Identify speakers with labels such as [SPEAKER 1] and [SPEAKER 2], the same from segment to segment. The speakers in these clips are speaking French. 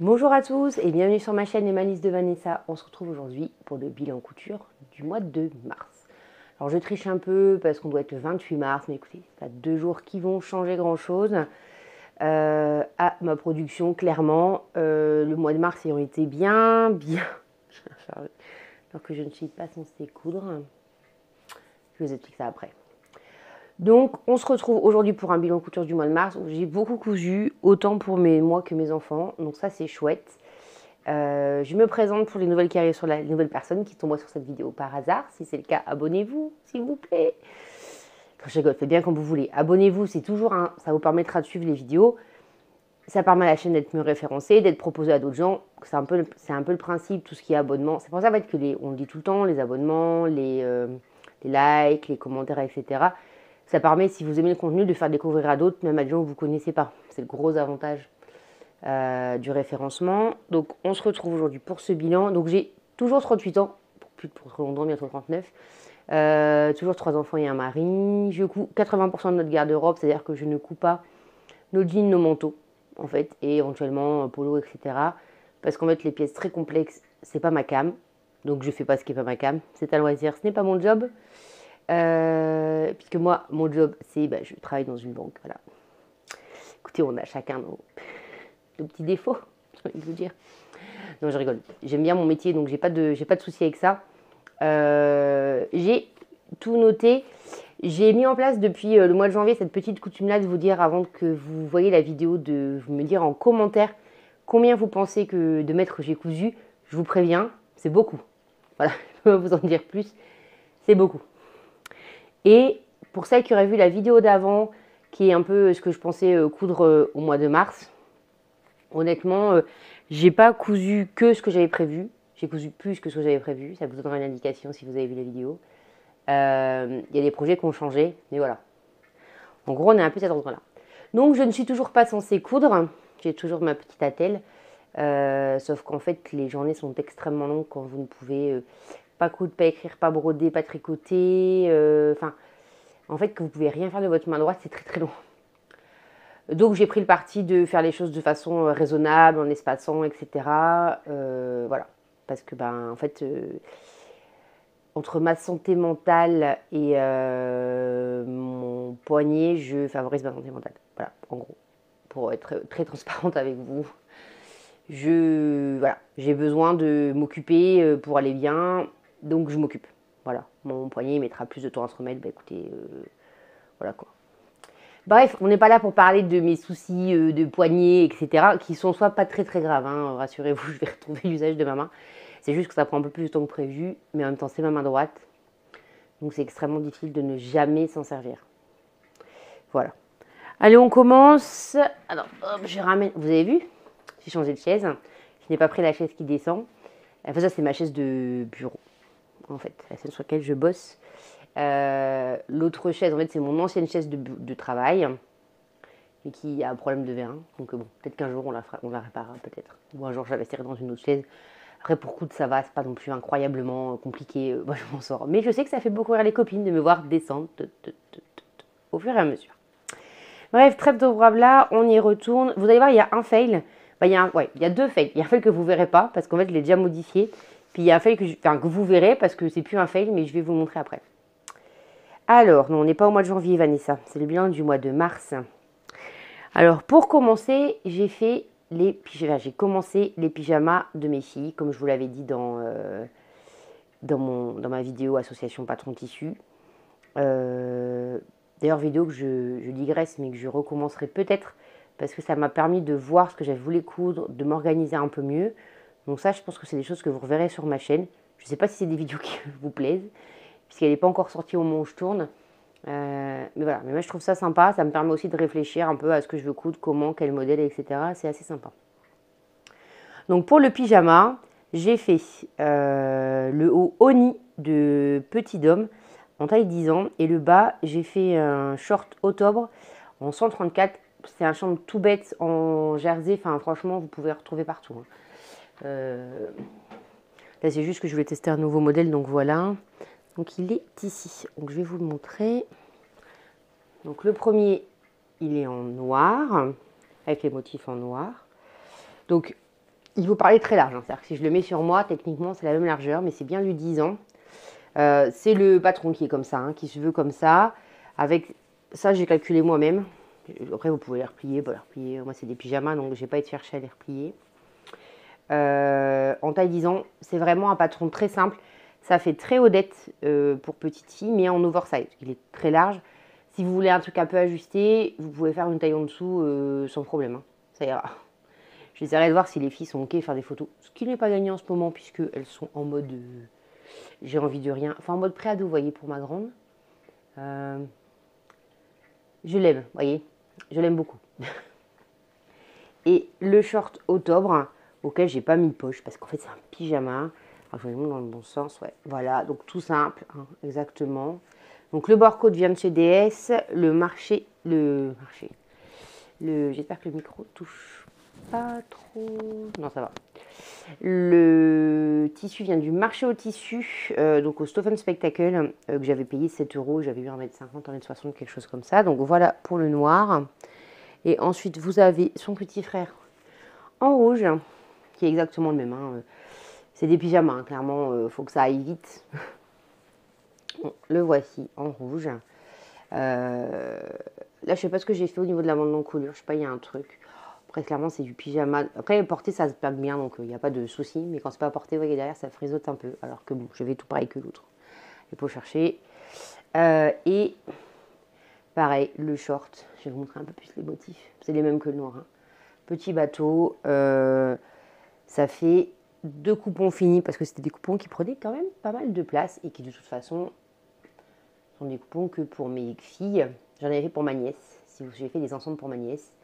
[SPEAKER 1] Bonjour à tous et bienvenue sur ma chaîne Emma de Vanessa. On se retrouve aujourd'hui pour le bilan couture du mois de mars. Alors je triche un peu parce qu'on doit être le 28 mars, mais écoutez, c'est pas 2 jours qui vont changer grand chose à ma production. Clairement, le mois de mars ils ont été bien chargés, alors que je ne suis pas censée coudre. Je vous explique ça après. Donc, on se retrouve aujourd'hui pour un bilan couture du mois de mars où j'ai beaucoup cousu, autant pour moi que mes enfants. Donc ça, c'est chouette. Je me présente pour les nouvelles qui arrivent les nouvelles personnes qui tombent sur cette vidéo par hasard. Si c'est le cas, abonnez-vous, s'il vous plaît. Quand je rigole, faites bien comme vous voulez. Abonnez-vous, c'est toujours ça vous permettra de suivre les vidéos. Ça permet à la chaîne d'être mieux référencée, d'être proposée à d'autres gens. C'est un peu le principe, tout ce qui est abonnement. C'est pour ça en fait, on le dit tout le temps, les abonnements, les likes, les commentaires, etc. Ça permet, si vous aimez le contenu, de faire découvrir à d'autres, même à des gens que vous ne connaissez pas. C'est le gros avantage du référencement. Donc, on se retrouve aujourd'hui pour ce bilan. Donc, j'ai toujours 38 ans, pour trop longtemps, bientôt 39. Toujours 3 enfants et un mari. Je couds 80% de notre garde-robe, c'est-à-dire que je ne couds pas nos jeans, nos manteaux, en fait, et éventuellement polo, etc. Parce qu'en fait, les pièces très complexes, c'est pas ma came. Donc, je fais pas ce qui est pas ma came. C'est un loisir, ce n'est pas mon job. Puisque moi, mon job, c'est, je travaille dans une banque, voilà. Écoutez, on a chacun nos petits défauts, j'ai envie de vous dire. Non, je rigole. J'aime bien mon métier, donc j'ai pas de souci avec ça. J'ai tout noté. J'ai mis en place depuis le mois de janvier cette petite coutume-là de vous dire, avant que vous voyez la vidéo, de me dire en commentaire combien vous pensez de mètres j'ai cousu. Je vous préviens, c'est beaucoup. Voilà, je peux vous en dire plus. C'est beaucoup. Et pour celles qui auraient vu la vidéo d'avant, qui est un peu ce que je pensais coudre au mois de mars, honnêtement, j'ai pas cousu que ce que j'avais prévu. J'ai cousu plus que ce que j'avais prévu. Ça vous donnera une indication si vous avez vu la vidéo. Il y a des projets qui ont changé, mais voilà. En gros, on est un peu à cet endroit-là. Donc, je ne suis toujours pas censée coudre. J'ai toujours ma petite attelle. Sauf qu'en fait, les journées sont extrêmement longues quand vous ne pouvez pas coudre, pas écrire, pas broder, pas tricoter. En fait, que vous pouvez rien faire de votre main droite, c'est très très long. Donc, j'ai pris le parti de faire les choses de façon raisonnable, en espaçant, etc. Voilà. Parce que, en fait, entre ma santé mentale et mon poignet, je favorise ma santé mentale. Voilà, en gros. Pour être très transparente avec vous. J'ai besoin de m'occuper pour aller bien, donc je m'occupe. Voilà, mon poignet mettra plus de temps à se remettre. Écoutez, voilà quoi. Bref, on n'est pas là pour parler de mes soucis de poignet, etc., qui sont soit pas très très graves, hein, rassurez-vous, je vais retrouver l'usage de ma main. C'est juste que ça prend un peu plus de temps que prévu, mais en même temps, c'est ma main droite. Donc c'est extrêmement difficile de ne jamais s'en servir. Voilà. Allez, on commence. Alors, hop, je ramène. Vous avez vu? J'ai changé de chaise. Je n'ai pas pris la chaise qui descend. Enfin, ça, c'est ma chaise de bureau, en fait, la chaise sur laquelle je bosse. L'autre chaise, en fait, c'est mon ancienne chaise de travail, mais qui a un problème de vérin. Donc, bon, peut-être qu'un jour, on la réparera, peut-être. Ou un jour, je l'investirai dans une autre chaise. Après, pour coudre, ça va. C'est pas non plus incroyablement compliqué. Moi, je m'en sors. Mais je sais que ça fait beaucoup rire les copines de me voir descendre au fur et à mesure. Bref, trêve de blabla, on y retourne. Vous allez voir, il y a un fail. Il y a 2 fails. Il y a un fail que vous ne verrez pas parce qu'en fait, je l'ai déjà modifié. Puis il y a un fail que vous verrez parce que c'est plus un fail, mais je vais vous montrer après. Alors, non, on n'est pas au mois de janvier, Vanessa. C'est le bilan du mois de mars. Alors, pour commencer, j'ai commencé les pyjamas de mes filles, comme je vous l'avais dit dans ma vidéo Association Patron Tissu. D'ailleurs, vidéo que je digresse, mais que je recommencerai peut-être parce que ça m'a permis de voir ce que j'avais voulu coudre, de m'organiser un peu mieux. Donc ça, je pense que c'est des choses que vous reverrez sur ma chaîne. Je ne sais pas si c'est des vidéos qui vous plaisent, puisqu'elle n'est pas encore sortie au moment où je tourne. Mais voilà, mais moi je trouve ça sympa. Ça me permet aussi de réfléchir un peu à ce que je veux coudre, comment, quel modèle, etc. C'est assez sympa. Donc pour le pyjama, j'ai fait le haut Oni de Petit Dôme en taille 10 ans. Et le bas, j'ai fait un short octobre en 134. C'est un short tout bête en jersey. Enfin, franchement, vous pouvez le retrouver partout. Là, c'est juste que je voulais tester un nouveau modèle. Donc, voilà. Donc, il est ici. Donc, je vais vous le montrer. Donc, le premier, il est en noir. Avec les motifs en noir. Donc, il faut parler très large. Hein. C'est-à-dire que si je le mets sur moi, techniquement, c'est la même largeur, mais c'est bien du 10 ans. C'est le patron qui est comme ça, hein, qui se veut comme ça. Avec ça, j'ai calculé moi-même. Après, vous pouvez les replier, les replier. Moi, c'est des pyjamas, donc je n'ai pas été chercher à les replier. En taille 10 ans, c'est vraiment un patron très simple. Ça fait très Odette pour petite fille, mais en oversize. Il est très large. Si vous voulez un truc un peu ajusté, vous pouvez faire une taille en dessous sans problème. Hein. Ça ira. J'essaierai de voir si les filles sont OK à faire des photos. Ce qui n'est pas gagné en ce moment, puisqu'elles sont en mode j'ai envie de rien. Enfin, en mode pré-ado, vous voyez, pour ma grande. Je l'aime, vous voyez. Je l'aime beaucoup. Et le short octobre, auquel j'ai pas mis de poche, parce qu'en fait, c'est un pyjama. Alors, je vais le mettre dans le bon sens, ouais. Voilà, donc tout simple, hein, exactement. Donc, le barcode vient de chez DS. J'espère que le micro touche pas trop. Non, ça va. Le tissu vient du marché au tissu, donc au Stoffen Spectacle, que j'avais payé 7 €. J'avais eu 1,50 m, 1,60 m, quelque chose comme ça. Donc voilà pour le noir. Et ensuite, vous avez son petit frère en rouge, qui est exactement le même. Hein. C'est des pyjamas, hein. Clairement, il faut que ça aille vite. Bon, le voici en rouge. Là, je sais pas ce que j'ai fait au niveau de la bande d'encolure. Je sais pas, il y a un truc. Après, clairement, c'est du pyjama. Après, porter, ça se plaque bien, donc il n'y a pas de souci. Mais quand c'est pas porté, vous voyez, derrière, ça frisote un peu. Alors que bon, je vais tout pareil que l'autre. Il faut chercher. Et pareil, le short. Je vais vous montrer un peu plus les motifs. C'est les mêmes que le noir. Hein. Petit bateau. Ça fait 2 coupons finis, parce que c'était des coupons qui prenaient quand même pas mal de place. Et qui, de toute façon, sont des coupons que pour mes filles. J'en avais fait pour ma nièce. Si j'ai fait des ensembles pour ma nièce.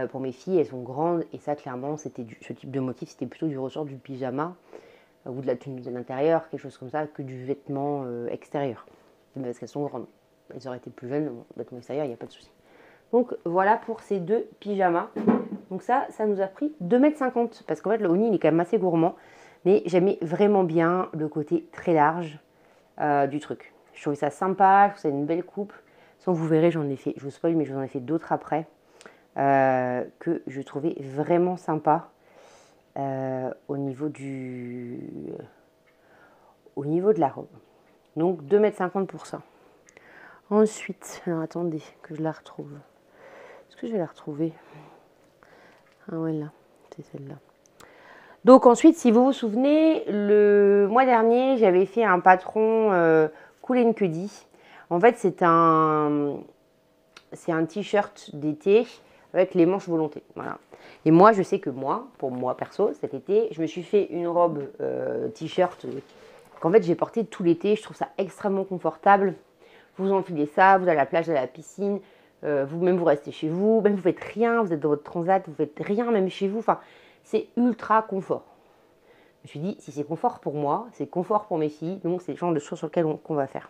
[SPEAKER 1] Pour mes filles, elles sont grandes et ça, clairement, c'était ce type de motif, c'était plutôt du ressort du pyjama ou de la tenue de l'intérieur, quelque chose comme ça, que du vêtement extérieur. Mais parce qu'elles sont grandes. Elles auraient été plus jeunes, vêtement extérieur, il n'y a pas de souci. Donc voilà pour ces 2 pyjamas. Donc ça nous a pris 2,50 m parce qu'en fait, le Oni, il est quand même assez gourmand. Mais j'aimais vraiment bien le côté très large du truc. Je trouvais ça sympa, je trouvais ça une belle coupe. Sans vous verrez, j'en ai fait, je vous spoil, mais j'en ai fait d'autres après. Que je trouvais vraiment sympa au niveau de la robe. Donc 2,50 m pour ça. Ensuite, alors attendez que je la retrouve. Est-ce que je vais la retrouver? Ah ouais, là, c'est celle-là. Donc ensuite, si vous vous souvenez, le mois dernier, j'avais fait un patron Cool & Cuddy. En fait, c'est un t-shirt d'été avec les manches volonté. Voilà. Et moi, je sais que pour moi perso, cet été, je me suis fait une robe t-shirt qu'en fait j'ai porté tout l'été. Je trouve ça extrêmement confortable. Vous enfilez ça, vous allez à la plage, à la piscine, vous-même vous restez chez vous, même vous faites rien, vous êtes dans votre transat, vous faites rien même chez vous. Enfin, c'est ultra confort. Je me suis dit, si c'est confort pour moi, c'est confort pour mes filles. Donc c'est le genre de choses sur lesquelles qu'on va faire.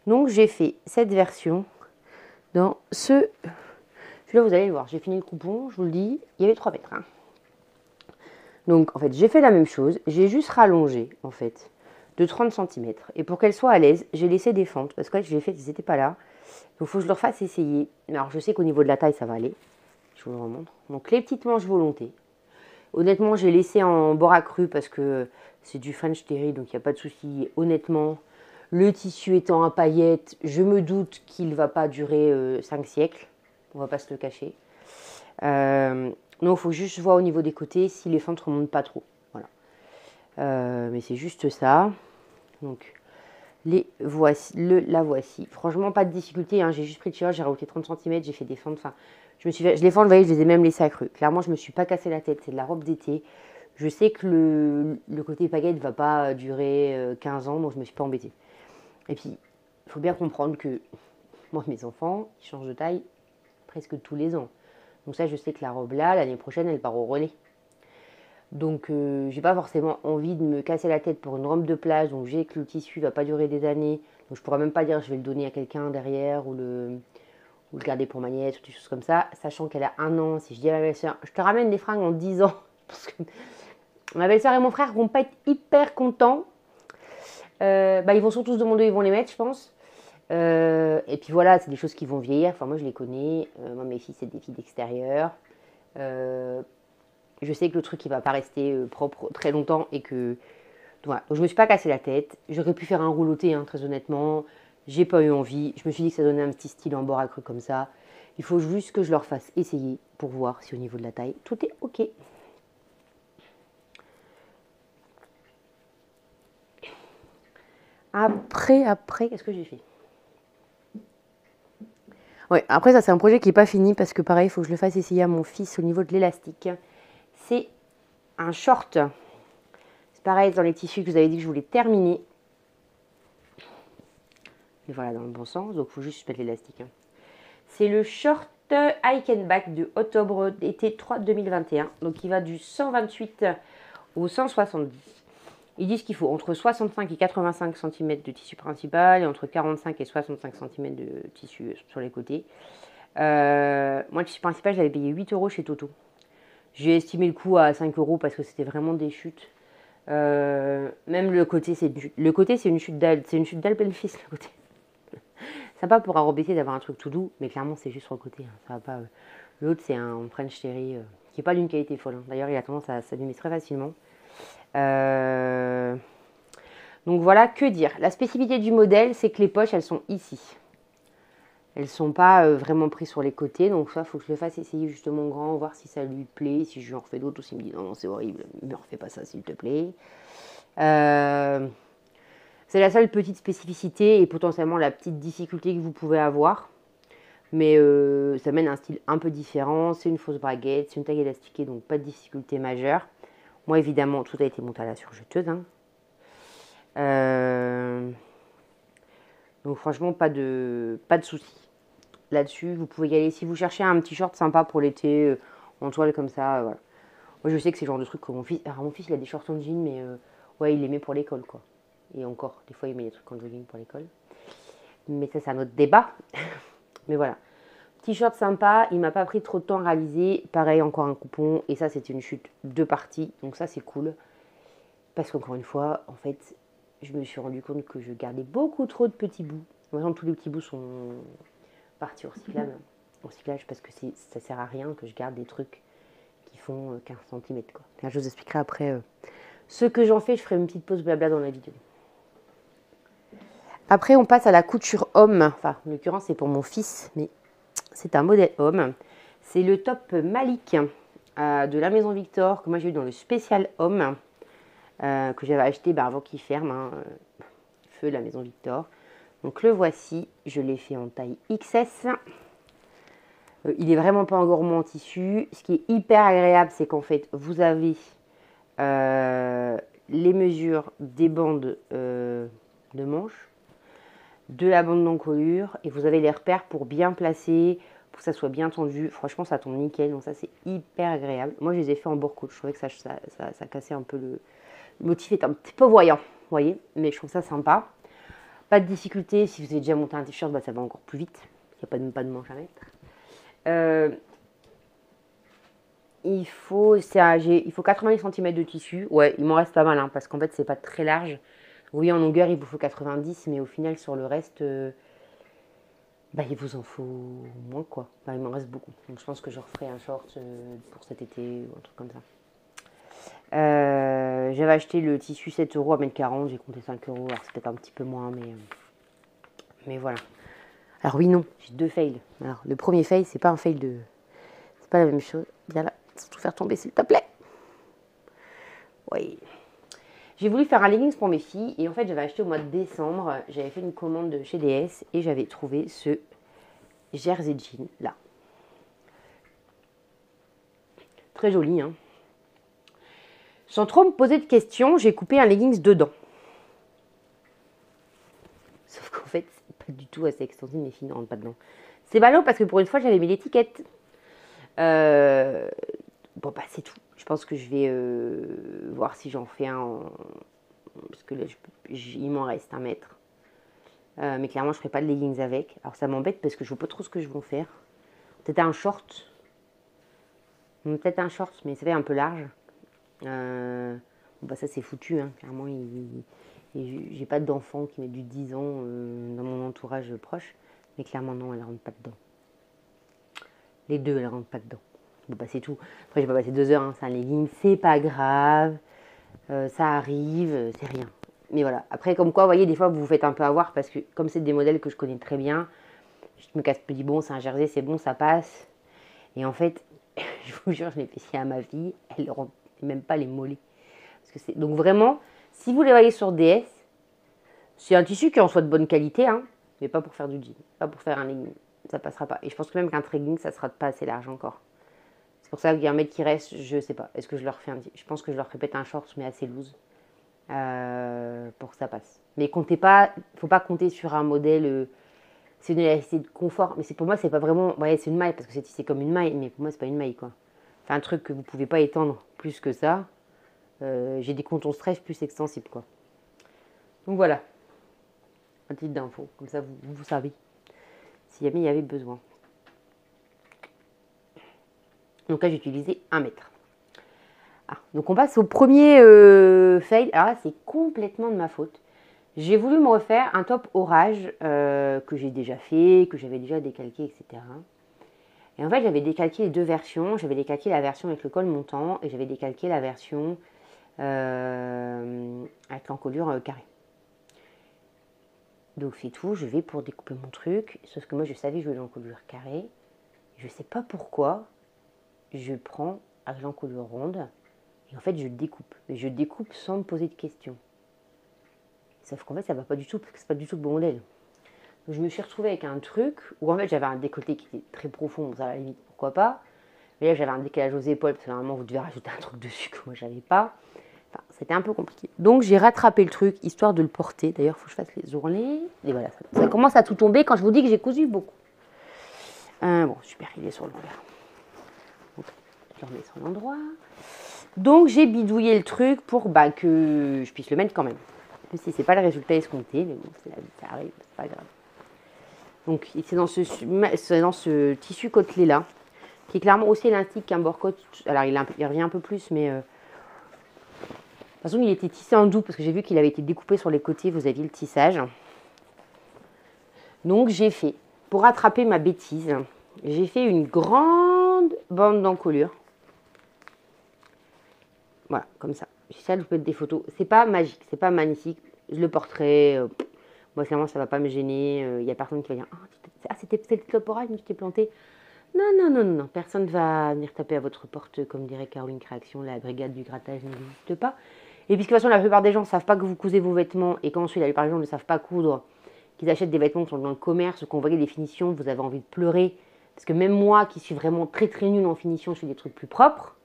[SPEAKER 1] Donc j'ai fait cette version dans ce... Là, vous allez le voir, j'ai fini le coupon, je vous le dis, il y avait 3 mètres. Hein. Donc, en fait, j'ai fait la même chose, j'ai juste rallongé, en fait, de 30 cm. Et pour qu'elle soit à l'aise, j'ai laissé des fentes, parce que je l'ai fait, ils n'étaient pas là. Donc, il faut que je leur fasse essayer. Alors, je sais qu'au niveau de la taille, ça va aller. Je vous le remontre. Donc, les petites manches volonté. Honnêtement, j'ai laissé en bord accru, parce que c'est du French Terry, donc il n'y a pas de souci. Honnêtement, le tissu étant à paillettes, je me doute qu'il ne va pas durer 5 siècles. On va pas se le cacher. Donc, il faut juste voir au niveau des côtés si les fentes ne remontent pas trop. Voilà. Mais c'est juste ça. Donc, la voici. Franchement, pas de difficulté. Hein. J'ai juste pris le t-shirt, j'ai rajouté 30 cm, j'ai fait des fentes. Enfin, les fentes, vous voyez, je les ai même laissées accrues. Clairement, je ne me suis pas cassé la tête. C'est de la robe d'été. Je sais que le côté paillette ne va pas durer 15 ans, donc je ne me suis pas embêtée. Et puis, il faut bien comprendre que moi, mes enfants, ils changent de taille presque tous les ans. Donc ça, je sais que la robe là, l'année prochaine, elle part au relais. Donc, j'ai pas forcément envie de me casser la tête pour une robe de plage. Donc, j'ai que le tissu va pas durer des années. Donc, je pourrais même pas dire je vais le donner à quelqu'un derrière ou le garder pour ma nièce ou des choses comme ça. Sachant qu'elle a 1 an, si je dis à ma belle-sœur, je te ramène des fringues en 10 ans. Parce que ma belle-sœur et mon frère vont pas être hyper contents. Ils vont surtout se demander où ils vont les mettre, je pense. Et puis voilà, c'est des choses qui vont vieillir. Enfin, moi, je les connais. Moi, mes filles, c'est des filles d'extérieur. je sais que le truc il va pas rester propre très longtemps et que voilà. Donc, je me suis pas cassé la tête. J'aurais pu faire un rouloté, hein, très honnêtement. J'ai pas eu envie. Je me suis dit que ça donnait un petit style en bord accru comme ça. Il faut juste que je leur fasse essayer pour voir si au niveau de la taille tout est ok. Après, qu'est-ce que j'ai fait? Ouais, après ça c'est un projet qui n'est pas fini parce que pareil, il faut que je le fasse essayer à mon fils au niveau de l'élastique. C'est un short. C'est pareil dans les tissus que vous avez dit que je voulais terminer. Et voilà, dans le bon sens, donc il faut juste mettre l'élastique. Hein. C'est le short Hike and Back de octobre été 3 2021. Donc il va du 128 au 170. Ils disent qu'il faut entre 65 et 85 cm de tissu principal et entre 45 et 65 cm de tissu sur les côtés. Moi, le tissu principal, j'avais payé 8 € chez Toto. J'ai estimé le coût à 5 € parce que c'était vraiment des chutes. Même le côté, c'est une chute dalle. C'est une chute dalle pleine fils, le côté. Sympa pour embêter d'avoir un truc tout doux, mais clairement, c'est juste sur le côté. Hein. Ça va pas. L'autre, c'est un French Terry qui n'est pas d'une qualité folle. Hein. D'ailleurs, il a tendance à s'abîmer très facilement. Donc voilà, que dire. La spécificité du modèle, c'est que les poches, elles sont ici. Elles ne sont pas vraiment prises sur les côtés. Donc ça, il faut que je le fasse essayer justement grand, voir si ça lui plaît. Si je lui en refais d'autres ou s'il me dit non, c'est horrible, ne me refais pas ça s'il te plaît. C'est la seule petite spécificité et potentiellement la petite difficulté que vous pouvez avoir. Mais ça mène à un style un peu différent. C'est une fausse braguette, c'est une taille élastiquée, donc pas de difficulté majeure. Moi, évidemment, tout a été monté à la surjeteuse. Hein. Donc franchement, pas de soucis. Là-dessus, vous pouvez y aller. Si vous cherchez un petit short sympa pour l'été, en toile comme ça, voilà. Moi, je sais que c'est le genre de truc que mon fils... Alors, mon fils, il a des shorts en jean, mais ouais, il les met pour l'école, quoi. Et encore, des fois, il met des trucs en jogging pour l'école. Mais ça, c'est un autre débat. Mais voilà. T-shirt sympa, il m'a pas pris trop de temps à réaliser. Pareil, encore un coupon. Et ça, c'était une chute de partie. Donc ça, c'est cool. Parce qu'encore une fois, en fait, je me suis rendu compte que je gardais beaucoup trop de petits bouts. Maintenant, tous les petits bouts sont partis au recyclage parce que ça sert à rien que je garde des trucs qui font 15 cm. Quoi. Enfin, je vous expliquerai après ce que j'en fais. Je ferai une petite pause blabla dans la vidéo. Après, on passe à la couture homme. Enfin, en l'occurrence, c'est pour mon fils, mais c'est un modèle homme. C'est le top Malik de la Maison Victor que moi j'ai eu dans le spécial homme que j'avais acheté avant qu'il ferme. Hein, feu la Maison Victor. Donc le voici. Je l'ai fait en taille XS. Il est vraiment pas gourmand en tissu. Ce qui est hyper agréable, c'est qu'en fait, vous avez les mesures des bandes de manches, de la bande d'encolure, et vous avez les repères pour bien placer, pour que ça soit bien tendu. Franchement, ça tombe nickel, donc ça, c'est hyper agréable. Moi, je les ai fait en bord coach. Je trouvais que ça cassait un peu le motif est un petit peu voyant, vous voyez, mais je trouve ça sympa. Pas de difficulté, si vous avez déjà monté un t-shirt, bah, ça va encore plus vite. Il n'y a pas de manche à mettre. Il faut 90 cm de tissu. Ouais, il m'en reste pas mal, hein, parce qu'en fait, c'est pas très large. Oui, en longueur, il vous faut 90, mais au final, sur le reste, bah, il vous en faut moins, quoi. Bah, il m'en reste beaucoup. Donc, je pense que je referai un short pour cet été ou un truc comme ça. J'avais acheté le tissu 7 € à 1,40 m, j'ai compté 5 €. Alors, c'est peut-être un petit peu moins, mais voilà. Alors, oui, non, j'ai 2 fails. Alors, le premier fail, c'est pas un fail de. C'est pas la même chose. Viens là, sans tout faire tomber, s'il te plaît. Oui. J'ai voulu faire un leggings pour mes filles et en fait j'avais acheté au mois de décembre, j'avais fait une commande de chez DS et j'avais trouvé ce jersey jean là. Très joli hein. Sans trop me poser de questions, j'ai coupé un leggings dedans. Sauf qu'en fait c'est pas du tout assez extensible, mes filles ne rentrent pas dedans. C'est ballot parce que pour une fois j'avais mis l'étiquette. Bon bah c'est tout. Je pense que je vais voir si j'en fais un en... Parce que là, il m'en reste 1 mètre. Mais clairement, je ne ferai pas de leggings avec. Alors, ça m'embête parce que je ne vois pas trop ce que je vais en faire. Peut-être un short. Peut-être un short, mais ça fait un peu large. Bon, bah, ça, c'est foutu. Hein. Clairement, j'ai pas d'enfants qui mettent du 10 ans dans mon entourage proche. Mais clairement, non, elles ne rentrent pas dedans. Les deux, elles ne rentrent pas dedans. Bon, bah, c'est tout. Après, j'ai pas passé 2 heures, hein. C'est un legging, c'est pas grave. Ça arrive, c'est rien. Mais voilà. Après, comme quoi, vous voyez, des fois, vous vous faites un peu avoir parce que comme c'est des modèles que je connais très bien, je me dis, bon, c'est un jersey, c'est bon, ça passe. Et en fait, je vous jure, je l'ai fait ci à ma fille, elle ne rend même pas les mollets. Donc vraiment, si vous les voyez sur DS, c'est un tissu qui en soit de bonne qualité, hein, mais pas pour faire du jean, pas pour faire un legging. Ça passera pas. Et je pense que même qu'un legging, ça sera pas assez large encore. C'est pour ça qu'il y a un mec qui reste, je sais pas. Est-ce que je leur fais je pense que je leur répète un short, mais assez loose. Pour que ça passe. Mais comptez pas, faut pas compter sur un modèle, c'est une élasticité de confort, mais pour moi c'est pas vraiment, ouais c'est une maille parce que c'est comme une maille, mais pour moi c'est pas une maille quoi. C'est un truc que vous pouvez pas étendre plus que ça. J'ai des cotons stretch plus extensibles quoi. Donc voilà, un titre d'info, comme ça vous savez si jamais il y avait besoin. Donc là j'ai utilisé 1 mètre. Donc on passe au premier fail. Alors là, c'est complètement de ma faute. J'ai voulu me refaire un top orage que j'ai déjà fait, que j'avais déjà décalqué, etc. Et en fait, j'avais décalqué les 2 versions. J'avais décalqué la version avec le col montant et j'avais décalqué la version avec l'encolure carrée. Donc c'est tout, je vais pour découper mon truc. Sauf que moi, je savais que je voulais l'encolure carrée. Je ne sais pas pourquoi. Je prends avec l'encolure ronde. Et en fait, je découpe. Mais je découpe sans me poser de questions. Sauf qu'en fait, ça ne va pas du tout, parce que c'est pas du tout le bon modèle. Donc, je me suis retrouvée avec un truc où en fait, j'avais un décolleté qui était très profond. Bon, ça, à la limite, pourquoi pas. Mais là, j'avais un décalage aux épaules, parce que normalement, vous devez rajouter un truc dessus que moi, j'avais pas. Enfin, c'était un peu compliqué. Donc, j'ai rattrapé le truc, histoire de le porter. D'ailleurs, il faut que je fasse les ourlets. Et voilà, ça commence à tout tomber quand je vous dis que j'ai cousu beaucoup. Bon, super, il est sur l'envers. Donc, je le remets sur l'endroit. Donc j'ai bidouillé le truc pour que je puisse le mettre quand même. Même si c'est pas le résultat escompté, mais bon, c'est la vie, ça arrive, c'est pas grave. Donc c'est dans ce tissu côtelé là, qui est clairement aussi élastique qu'un bord-côte. Alors il revient un peu plus, mais de toute façon il était tissé en double parce que j'ai vu qu'il avait été découpé sur les côtés, vous aviez le tissage. Donc j'ai fait, pour rattraper ma bêtise, j'ai fait une grande bande d'encolure. Voilà, comme ça. C'est ça, je vous mettre des photos. C'est pas magique, c'est pas magnifique. Je le porterai. Moi, clairement, ça va pas me gêner. Il y a personne qui va dire c'était le top oral, mais tu t'es planté. Non, non, non, non, non. Personne va venir taper à votre porte, comme dirait Caroline Création. La brigade du grattage n'existe pas. Et puisque de toute façon, la plupart des gens ne savent pas que vous cousez vos vêtements. Et qu'ensuite, la plupart des gens ne savent pas coudre. Qu'ils achètent des vêtements qui sont dans le commerce, qu'on voit les finitions, vous avez envie de pleurer. Parce que même moi, qui suis vraiment très très nulle en finition, je fais des trucs plus propres.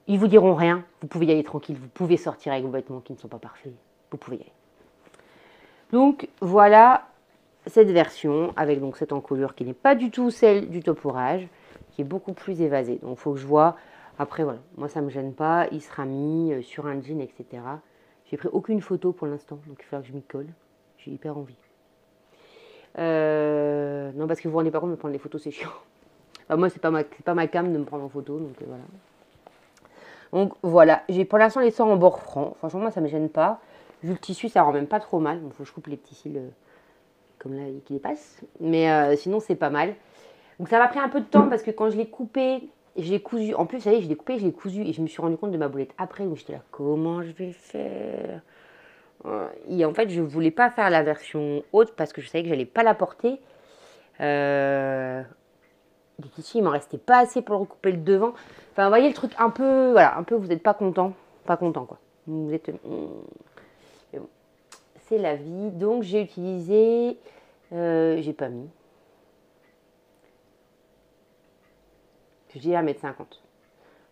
[SPEAKER 1] Ils vous diront rien, vous pouvez y aller tranquille, vous pouvez sortir avec vos vêtements qui ne sont pas parfaits, vous pouvez y aller. Donc voilà cette version avec donc cette encolure qui n'est pas du tout celle du top orage, qui est beaucoup plus évasée. Donc il faut que je vois, après voilà, moi ça ne me gêne pas, il sera mis sur un jean, etc. J'ai pris aucune photo pour l'instant, donc il va falloir que je m'y colle, j'ai hyper envie. Non parce que vous vous rendez pas compte de prendre les photos c'est chiant. Enfin, moi c'est pas ma cam de me prendre en photo, donc voilà. Donc voilà, j'ai pour l'instant les sorts en bord franc. Franchement, moi, ça ne me gêne pas. Vu le tissu, ça rend même pas trop mal. Donc, il faut que je coupe les petits cils comme là qui dépassent. Mais sinon, c'est pas mal. Donc, ça m'a pris un peu de temps parce que quand je l'ai coupé, je l'ai cousu. En plus, vous savez, je l'ai coupé, je l'ai cousu et je me suis rendu compte de ma boulette après. Donc, j'étais là, comment je vais faire? Et en fait, je ne voulais pas faire la version haute parce que je savais que je n'allais pas la porter. Les tissus, il m'en restait pas assez pour recouper le devant. Enfin, vous voyez le truc un peu, voilà, un peu, vous n'êtes pas content quoi. Vous êtes, mais bon, c'est la vie. Donc j'ai utilisé, j'ai pas mis. Je dis 1,50 m.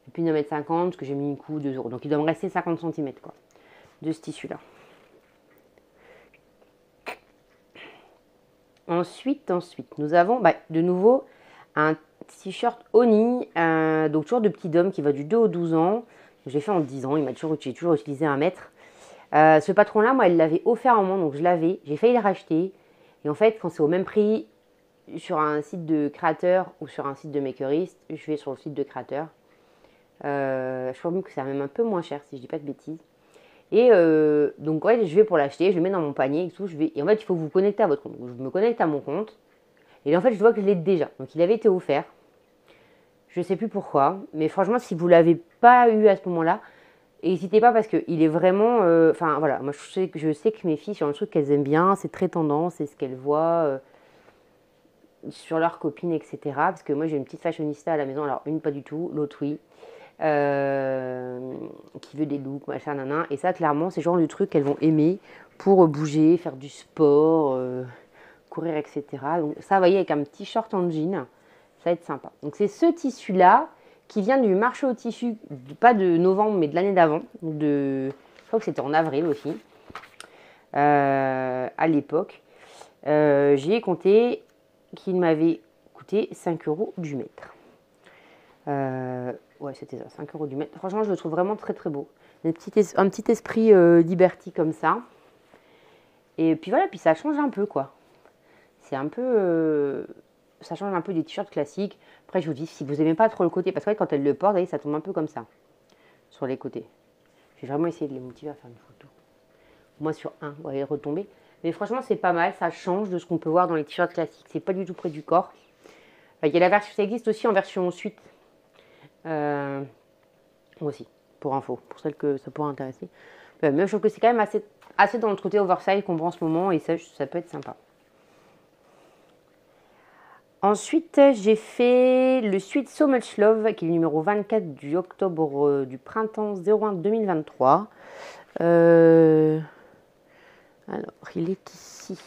[SPEAKER 1] Et puis 1,50 m parce que j'ai mis une coup 2 €. Donc il doit me rester 50 cm quoi, de ce tissu là. Ensuite, nous avons de nouveau un t-shirt Oni, donc toujours de petit homme qui va du 2 au 12 ans. J'ai fait en 10 ans, j'ai toujours utilisé 1 mètre. Ce patron-là, moi, il l'avait offert en moi, donc je l'avais. J'ai failli le racheter. Et en fait, quand c'est au même prix sur un site de créateur ou sur un site de makeriste, je vais sur le site de créateur. Je crois même que c'est même un peu moins cher, si je dis pas de bêtises. Et donc, ouais, je vais pour l'acheter, je le mets dans mon panier et tout. Et en fait, il faut vous connecter à votre compte. Donc, je me connecte à mon compte. Et en fait, je vois que je l'ai déjà. Donc, il avait été offert. Je sais plus pourquoi. Mais franchement, si vous l'avez pas eu à ce moment-là, n'hésitez pas parce qu'il est vraiment... Enfin, voilà. Moi, je sais que mes filles, sur un truc qu'elles aiment bien, c'est très tendance, c'est ce qu'elles voient sur leurs copines, etc. Parce que moi, j'ai une petite fashionista à la maison. Alors, une, pas du tout. L'autre, oui. Qui veut des looks, machin, nanan. Et ça, clairement, c'est le genre de truc qu'elles vont aimer pour bouger, faire du sport, courir, etc. Donc ça, vous voyez, avec un petit short en jean, ça va être sympa. Donc c'est ce tissu-là qui vient du marché au tissu, pas de novembre, mais de l'année d'avant. Je crois que c'était en avril aussi, à l'époque. J'y ai compté qu'il m'avait coûté 5 € du mètre. Ouais, c'était ça, 5 € du mètre. Franchement, je le trouve vraiment très très beau. Un petit esprit liberty comme ça. Et puis voilà, puis ça change un peu quoi. C'est un peu... ça change un peu des t-shirts classiques. Après, je vous dis, si vous n'aimez pas trop le côté, parce que quand elle le porte, vous voyez, ça tombe un peu comme ça, sur les côtés. Je vais vraiment essayer de les motiver à faire une photo. Moi sur un, vous voyez, retomber. Mais franchement, c'est pas mal, ça change de ce qu'on peut voir dans les t-shirts classiques. C'est pas du tout près du corps. Il y a la version, ça existe aussi en version suite. Moi aussi, pour info, pour celles que ça pourrait intéresser. Mais je trouve que c'est quand même assez dans le côté oversize qu'on voit en ce moment et ça peut être sympa. Ensuite, j'ai fait le Sweet So Much Love, qui est le numéro 24 du octobre du printemps 01 2023. Alors, il est ici.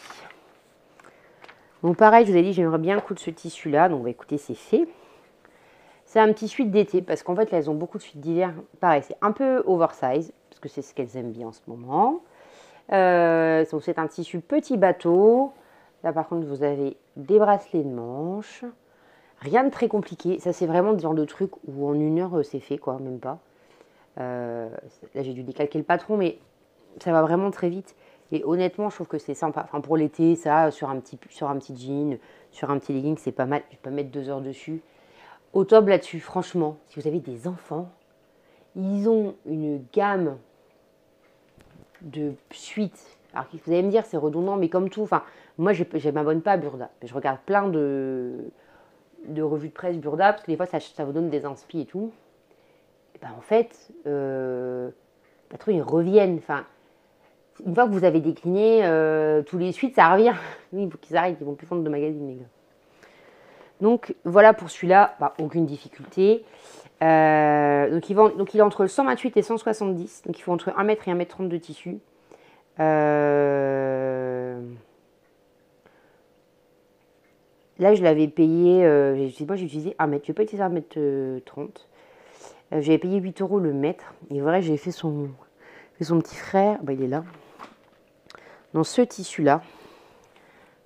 [SPEAKER 1] Donc pareil, je vous ai dit, j'aimerais bien un coup de ce tissu-là. Donc, écoutez, c'est fait. C'est un petit sweat d'été, parce qu'en fait, là, elles ont beaucoup de sweats d'hiver. Pareil, c'est un peu oversize, parce que c'est ce qu'elles aiment bien en ce moment. Donc, c'est un tissu petit bateau. Là, par contre, vous avez des bracelets de manches. Rien de très compliqué. Ça, c'est vraiment le genre de truc où en 1 heure, c'est fait, quoi, même pas. Là, j'ai dû décalquer le patron, mais ça va vraiment très vite. Et honnêtement, je trouve que c'est sympa. Enfin, pour l'été, ça, sur un petit jean, sur un petit legging, c'est pas mal. Je peux mettre 2 heures dessus. Au top là-dessus, franchement, si vous avez des enfants, ils ont une gamme de suites. Alors, vous allez me dire, c'est redondant, mais comme tout, enfin, moi, je ne m'abonne pas à Burda. Je regarde plein de revues de presse Burda, parce que des fois, ça vous donne des inspi et tout. Et ben, en fait, pas trop, ils reviennent. Enfin, une fois que vous avez décliné tous les suites, ça revient. Oui, il faut qu'ils arrêtent, ils vont plus vendre de magazines, les gars. Donc, voilà pour celui-là, aucune difficulté. Donc, il est entre 128 et 170. Donc, il faut entre 1 mètre et 1 mètre 30 de tissu. Là, je l'avais payé, moi j'ai utilisé 1 mètre, je n'ai pas utilisé 1 mètre 30. J'avais payé 8 € le mètre. Et voilà, j'ai fait son petit frère, il est là, dans ce tissu-là,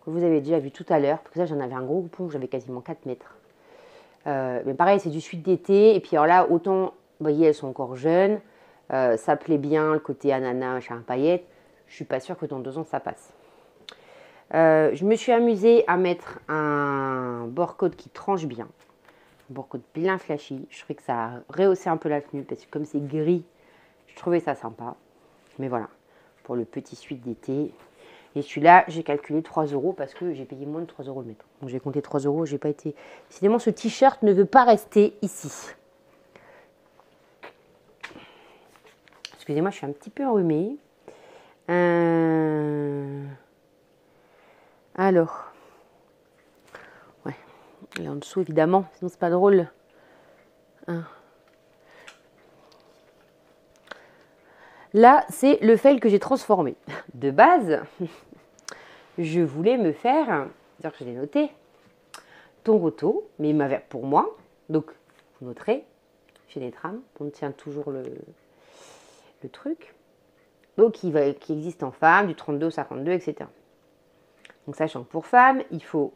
[SPEAKER 1] que vous avez déjà vu tout à l'heure. Parce que ça, j'en avais un gros coupon, j'avais quasiment 4 mètres. Mais pareil, c'est du sweat d'été. Et puis alors là, autant, vous voyez, elles sont encore jeunes. Ça plaît bien, le côté ananas, machin, paillettes. Je suis pas sûre que dans 2 ans, ça passe. Je me suis amusée à mettre un bord-côte qui tranche bien. Un bord-côte bien flashy. Je trouvais que ça a rehaussé un peu la tenue parce que comme c'est gris, je trouvais ça sympa. Mais voilà, pour le petit sweat d'été. Et celui-là, j'ai calculé 3 € parce que j'ai payé moins de 3 € le mètre. Donc j'ai compté 3 €, j'ai pas été... Décidément, ce t-shirt ne veut pas rester ici. Excusez-moi, je suis un petit peu enrhumée. Alors, ouais, là en dessous évidemment, sinon c'est pas drôle. Là, c'est le fail que j'ai transformé. De base, je voulais me faire, c'est-à-dire que je l'ai noté, Toronto, mais pour moi, donc vous noterez, chez les trams, on tient toujours le truc, donc qui existe en femme, du 32 au 52, etc. Donc sachant que pour femme, il faut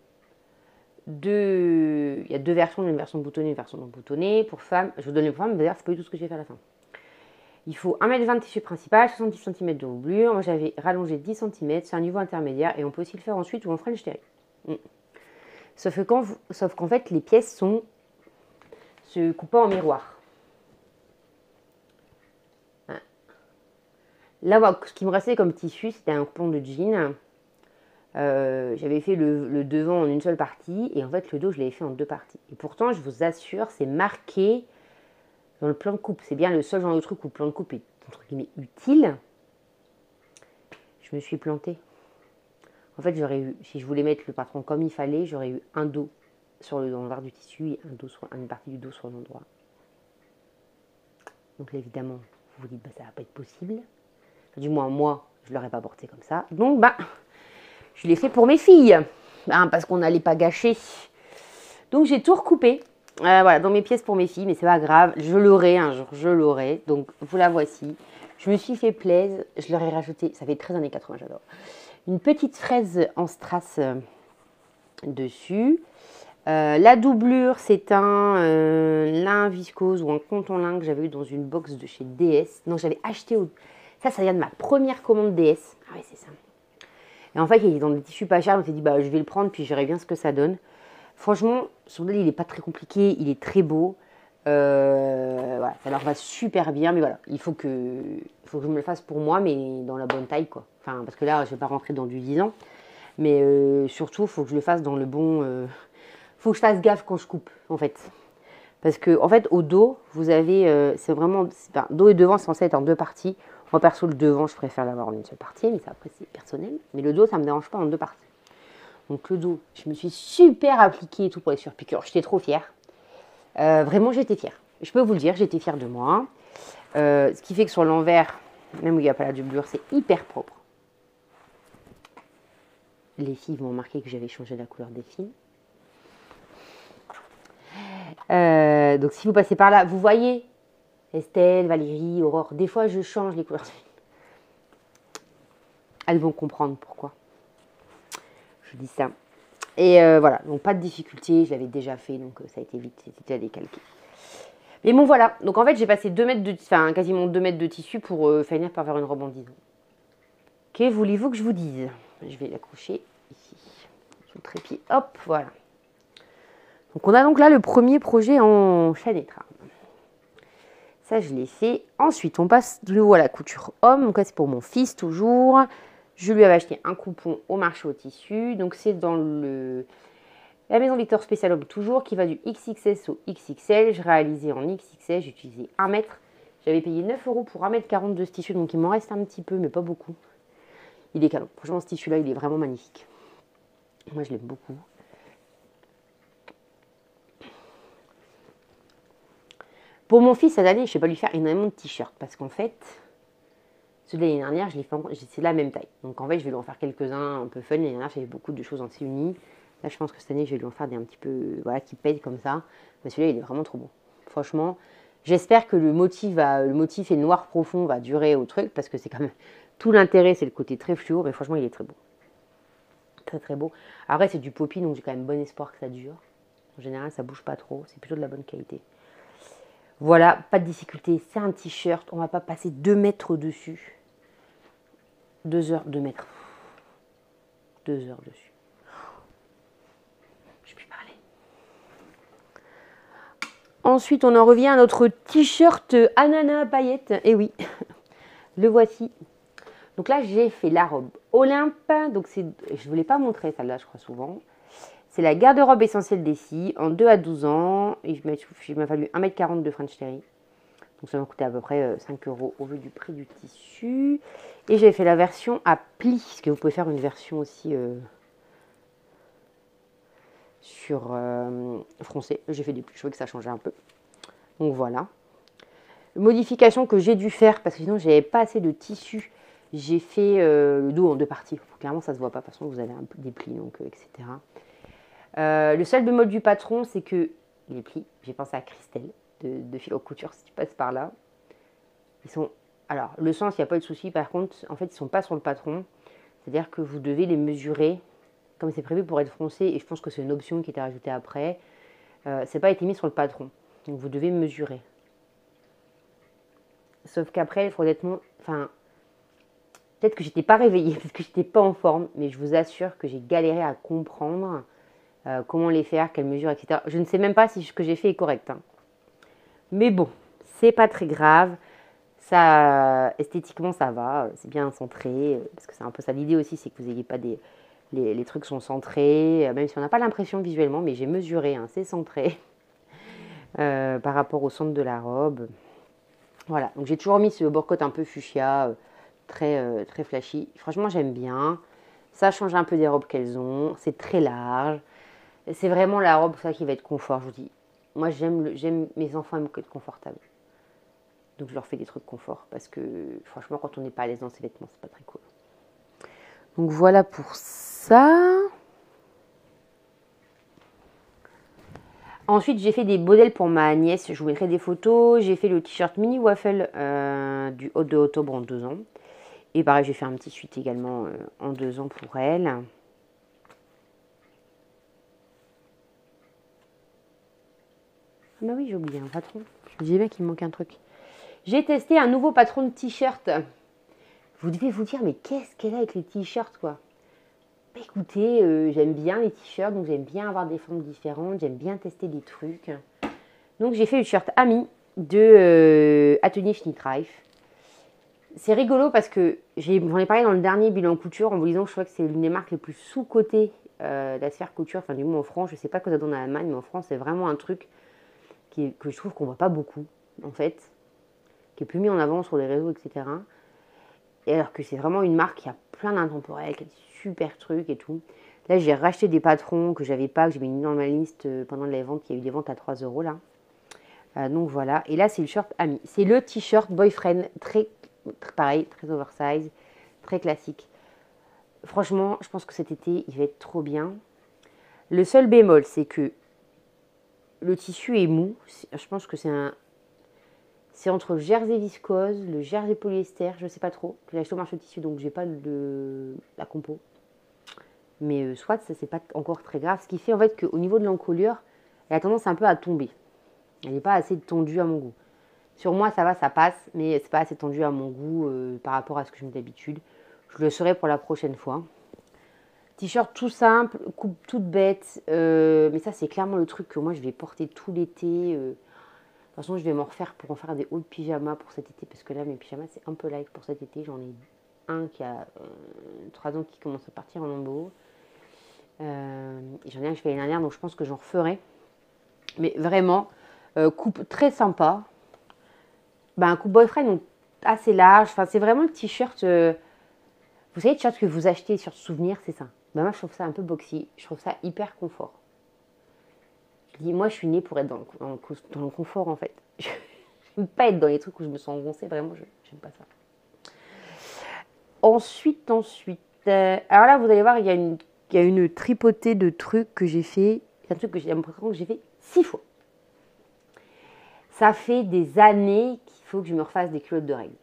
[SPEAKER 1] il y a 2 versions, une version boutonnée, une version non boutonnée. Pour femme, je vous donne les pour femme, d'ailleurs c'est pas du tout ce que j'ai fait à la fin. Il faut 1 m 20 de tissu principal, 70 cm de doublure. Moi j'avais rallongé 10 cm, c'est un niveau intermédiaire et on peut aussi le faire ensuite ou en French terry. Sauf qu'en fait les pièces se coupent en miroir. Là, ce qui me restait comme tissu, c'était un coupon de jean. J'avais fait le devant en une seule partie et en fait le dos je l'avais fait en 2 parties. Et pourtant je vous assure c'est marqué dans le plan de coupe. C'est bien le seul genre de truc où le plan de coupe est entre guillemets utile. Je me suis plantée. En fait j'aurais eu, si je voulais mettre le patron comme il fallait, j'aurais eu un dos sur le l'envers du tissu et une partie du dos sur l'endroit. Donc là évidemment vous vous dites bah, ça va pas être possible. Du moins moi je l'aurais pas porté comme ça. Donc bah je l'ai fait pour mes filles, hein, parce qu'on n'allait pas gâcher. Donc j'ai tout recoupé, voilà, dans mes pièces pour mes filles, mais c'est pas grave, je l'aurai un jour, je l'aurai. Donc vous la voici. Je me suis fait plaisir, je leur ai rajouté, ça fait 13 années 80, j'adore, une petite fraise en strass dessus. La doublure, c'est un lin viscose ou un coton lin que j'avais eu dans une box de chez DS. Non, j'avais acheté, ça vient de ma première commande DS. Ah ouais, c'est ça. Et en fait, il est dans des tissus pas chers. On s'est dit, bah, je vais le prendre, puis je verrai bien ce que ça donne. Franchement, ce modèle, il n'est pas très compliqué. Il est très beau. Voilà, ça leur va super bien. Mais voilà, il faut que je me le fasse pour moi, mais dans la bonne taille, quoi. Enfin, parce que là, je ne vais pas rentrer dans du 10 ans. Mais surtout, il faut que je le fasse dans le bon... faut que je fasse gaffe quand je coupe, en fait. Parce que, en fait, au dos, vous avez... c'est vraiment... Enfin, dos et devant, c'est censé être en 2 parties. Moi, perso, le devant, je préfère l'avoir en une seule partie, mais ça, après, c'est personnel. Mais le dos, ça ne me dérange pas en 2 parties. Donc, le dos, je me suis super appliquée et tout pour les surpiqûres. J'étais trop fière. Vraiment, j'étais fière. Je peux vous le dire, j'étais fière de moi. Ce qui fait que sur l'envers, même où il n'y a pas la doublure, c'est hyper propre. Les filles vont remarquer que j'avais changé la couleur des films. Donc, si vous passez par là, vous voyez Estelle, Valérie, Aurore, des fois je change les couleurs. Elles vont comprendre pourquoi. Je dis ça. Et voilà, donc pas de difficulté, je l'avais déjà fait, donc ça a été vite, c'était à décalquer. Mais bon voilà, donc en fait j'ai passé 2 mètres quasiment 2 mètres de tissu pour finir par faire une robe en 10 ans. Que voulez-vous que je vous dise? Je vais l'accrocher ici, sur le trépied, hop, voilà. Donc on a donc là le premier projet en chaîne et trame. Ça, je l'ai fait. Ensuite, on passe de nouveau à la couture homme. Donc là, c'est pour mon fils toujours. Je lui avais acheté un coupon au marché au tissu. Donc, c'est dans la maison Victor Spécial Homme toujours, qui va du XXS au XXL. Je réalisais en XXL. J'ai utilisé 1 mètre. J'avais payé 9 € pour 1,40 m de ce tissu. Donc, il m'en reste un petit peu, mais pas beaucoup. Il est canon. Franchement, ce tissu-là, il est vraiment magnifique. Moi, je l'aime beaucoup. Pour mon fils, cette année, je ne vais pas lui faire énormément de t-shirts parce qu'en fait, celui de l'année dernière, c'est de la même taille. Donc en fait, je vais lui en faire quelques-uns un peu fun. L'année dernière, j'avais beaucoup de choses anti-unies. Là, je pense que cette année, je vais lui en faire des un petit peu, voilà, qui pètent comme ça. Mais celui-là, il est vraiment trop beau. Franchement, j'espère que le motif et le noir profond va durer au truc parce que c'est quand même tout l'intérêt, c'est le côté très fluo. Mais franchement, il est très beau. Très très beau. Après, c'est du poppy, donc j'ai quand même bon espoir que ça dure. En général, ça bouge pas trop. C'est plutôt de la bonne qualité. Voilà, pas de difficulté, c'est un t-shirt, on va pas passer 2 mètres dessus. 2 heures, 2 mètres. 2 heures dessus. Je peux parler. Ensuite, on en revient à notre t-shirt ananas paillettes. Et oui, le voici. Donc là, j'ai fait la robe Olympe. Donc je ne vous l'ai pas montré, celle-là, je crois souvent. C'est la garde-robe essentielle des filles en 2 à 12 ans. Et il m'a fallu 1,40 m de French Terry. Donc ça m'a coûté à peu près 5 € au vu du prix du tissu. Et j'ai fait la version à plis, parce que vous pouvez faire une version aussi sur froncé. J'ai fait des plis, je trouvais que ça changeait un peu. Donc voilà. Modification que j'ai dû faire, parce que sinon j'avais pas assez de tissu. J'ai fait le dos en 2 parties. Clairement ça se voit pas, de toute façon vous avez des plis, donc etc. Le seul bémol du patron, c'est que les plis, j'ai pensé à Christelle de Fil aux Coutures, si tu passes par là. Ils sont... Alors, le sens, il n'y a pas de souci. Par contre, en fait, ils ne sont pas sur le patron. C'est-à-dire que vous devez les mesurer comme c'est prévu pour être froncé. Et je pense que c'est une option qui était rajoutée après. C'est pas été mis sur le patron. Donc, vous devez mesurer. Sauf qu'après, il faut honnêtement... Enfin, peut-être que j'étais pas réveillée, parce que j'étais pas en forme. Mais je vous assure que j'ai galéré à comprendre comment les faire, quelles mesures, etc. Je ne sais même pas si ce que j'ai fait est correct. Hein. Mais bon, c'est pas très grave. Ça, esthétiquement, ça va. C'est bien centré. Parce que c'est un peu ça. L'idée aussi, c'est que vous n'ayez pas des Les trucs sont centrés, même si on n'a pas l'impression visuellement, mais j'ai mesuré, hein, c'est centré par rapport au centre de la robe. Voilà, donc j'ai toujours mis ce bord-côte un peu fuchsia, très flashy. Franchement, j'aime bien. Ça change un peu des robes qu'elles ont. C'est très large. C'est vraiment la robe ça qui va être confort, je vous dis. Moi, j'aime mes enfants aiment être confortables. Donc, je leur fais des trucs confort. Parce que, franchement, quand on n'est pas à l'aise dans ses vêtements, c'est pas très cool. Donc, voilà pour ça. Ensuite, j'ai fait des modèles pour ma nièce. Je vous mettrai des photos. J'ai fait le t-shirt mini waffle du haut de octobre en 2 ans. Et pareil, j'ai fait un petit suite également en 2 ans pour elle. Ah bah oui, j'ai oublié un patron. Je me disais bien qu'il me manquait un truc. J'ai testé un nouveau patron de t-shirt. Vous devez vous dire, mais qu'est-ce qu'elle a avec les t-shirts, quoi. Bah, écoutez, j'aime bien les t-shirts, donc j'aime bien avoir des formes différentes. J'aime bien tester des trucs. Donc j'ai fait le t-shirt Ami de Atelier Schnittreif. C'est rigolo parce que j'en ai parlé dans le dernier bilan couture en vous disant que je crois que c'est l'une des marques les plus sous-cotées de la sphère couture, enfin du moins en France. Je ne sais pas que ça donne en Allemagne, mais en France c'est vraiment un truc que je trouve qu'on ne voit pas beaucoup en fait, qui est plus mis en avant sur les réseaux, etc. Et alors que c'est vraiment une marque qui a plein d'intemporels, qui a des super trucs et tout. Là j'ai racheté des patrons que j'avais pas, que j'ai mis dans ma liste pendant les ventes, il y a eu des ventes à 3 € là. Donc voilà, et là c'est le shirt Ami. C'est le t-shirt boyfriend pareil, très oversize, très classique. Franchement, je pense que cet été, il va être trop bien. Le seul bémol, c'est que le tissu est mou. Je pense que c'est entre le jersey viscose, le jersey polyester, je ne sais pas trop. J'ai acheté au marché de tissu, donc j'ai pas la compo. Mais soit, ça c'est pas encore très grave. Ce qui fait en fait qu'au niveau de l'encolure, elle a tendance un peu à tomber. Elle n'est pas assez tendue à mon goût. Sur moi, ça va, ça passe, mais c'est pas assez tendu à mon goût par rapport à ce que je mets d'habitude. Je le ferai pour la prochaine fois. T-shirt tout simple, coupe toute bête, mais ça c'est clairement le truc que moi je vais porter tout l'été. De toute façon, je vais m'en refaire pour en faire des hauts pyjamas pour cet été, parce que là mes pyjamas c'est un peu light pour cet été. J'en ai un qui a 3 ans qui commence à partir en lambeaux. Et j'en ai un que je fais l'année dernière, donc je pense que j'en referai. Mais vraiment, coupe très sympa. Un coupe boyfriend donc assez large. Enfin, c'est vraiment le t-shirt. Vous savez, le t-shirt que vous achetez sur souvenir, c'est ça. Moi, je trouve ça un peu boxy. Je trouve ça hyper confort. Je dis, moi, je suis née pour être dans le confort, en fait. Je n'aime pas être dans les trucs où je me sens engoncée. Vraiment, je n'aime pas ça. Ensuite. Alors là, vous allez voir, il y a une tripotée de trucs que j'ai fait. C'est un truc que j'ai l'impression que j'ai fait 6 fois. Ça fait des années qu'il faut que je me refasse des culottes de règles.